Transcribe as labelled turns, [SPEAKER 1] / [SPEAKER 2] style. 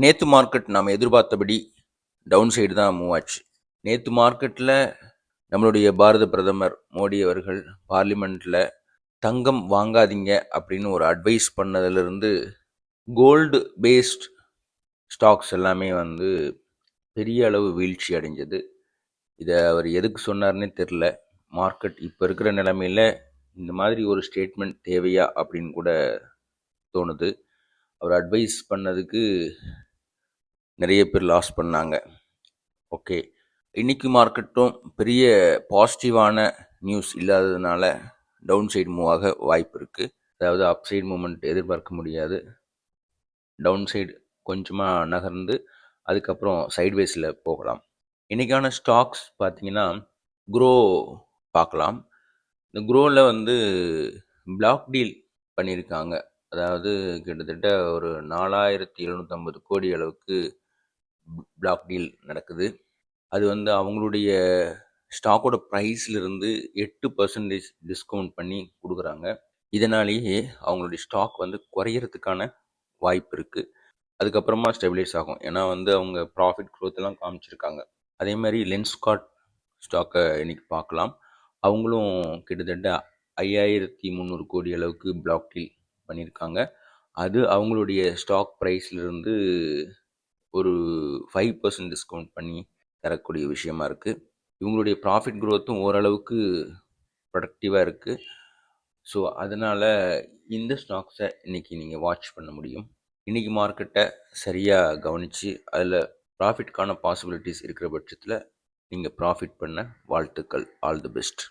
[SPEAKER 1] நேற்று மார்க்கெட் நாம் எதிர்பார்த்தபடி டவுன் சைடு தான் மூவ் ஆச்சு. நேற்று மார்க்கெட்டில் நம்மளுடைய பாரத பிரதமர் மோடி அவர்கள் பார்லிமெண்ட்டில் தங்கம் வாங்காதீங்க அப்படின்னு ஒரு அட்வைஸ் பண்ணதிலிருந்து கோல்டு பேஸ்ட் ஸ்டாக்ஸ் எல்லாமே பெரிய அளவு வீழ்ச்சி அடைஞ்சது. இதை அவர் எதுக்கு சொன்னார்னே தெரில. மார்க்கெட் இப்போ இருக்கிற நிலைமையில் இந்த மாதிரி ஒரு ஸ்டேட்மெண்ட் தேவையா அப்படின்னு கூட தோணுது. அவர் அட்வைஸ் பண்ணதுக்கு நிறைய பேர் லாஸ் பண்ணாங்க. ஓகே, இன்னைக்கு மார்க்கெட்டும் பெரிய பாசிட்டிவான நியூஸ் இல்லாததுனால டவுன் சைடு மூவ் ஆக வாய்ப்பு இருக்குது. அதாவது அப் சைடு மூமெண்ட் எதிர்பார்க்க முடியாது. டவுன் சைடு கொஞ்சமாக நகர்ந்து அதுக்கப்புறம் சைட்வேஸில் போகலாம். இன்றைக்கான ஸ்டாக்ஸ் பார்த்தீங்கன்னா குரோ பார்க்கலாம். இந்த குரோவில் பிளாக் டீல் பண்ணியிருக்காங்க. அதாவது கிட்டத்தட்ட ஒரு 4750 கோடி அளவுக்கு பிளாக் டீல் நடக்குது. அது அவங்களுடைய ஸ்டாக்கோட ப்ரைஸ்லேருந்து 8% டிஸ்கவுண்ட் பண்ணி கொடுக்குறாங்க. இதனாலேயே அவங்களுடைய ஸ்டாக் குறையிறதுக்கான வாய்ப்பு இருக்குது. அதுக்கப்புறமா ஸ்டெபிலைஸ் ஆகும். ஏன்னா அவங்க ப்ராஃபிட் க்ரோத்தெல்லாம் காமிச்சிருக்காங்க. அதே மாதிரி லென்ஸ்கார்ட் ஸ்டாக்கை இன்னைக்கு பார்க்கலாம். அவங்களும் கிட்டத்தட்ட 5300 கோடி அளவுக்கு பிளாக் டீல் பண்ணியிருக்காங்க. அது அவங்களுடைய ஸ்டாக் ப்ரைஸ்லேருந்து ஒரு 5% டிஸ்கவுண்ட் பண்ணி தரக்கூடிய விஷயமா இருக்குது. இவங்களுடைய ப்ராஃபிட் க்ரோத்தும் ஓரளவுக்கு ப்ரொடக்டிவாக இருக்குது. ஸோ அதனால் இந்த ஸ்டாக்ஸை இன்றைக்கி நீங்கள் வாட்ச் பண்ண முடியும். இன்றைக்கி மார்க்கெட்டை சரியாக கவனித்து அதில் ப்ராஃபிட்கான பாசிபிலிட்டிஸ் இருக்கிற பட்சத்தில் நீங்கள் ப்ராஃபிட் பண்ண வாழ்த்துக்கள். All the best.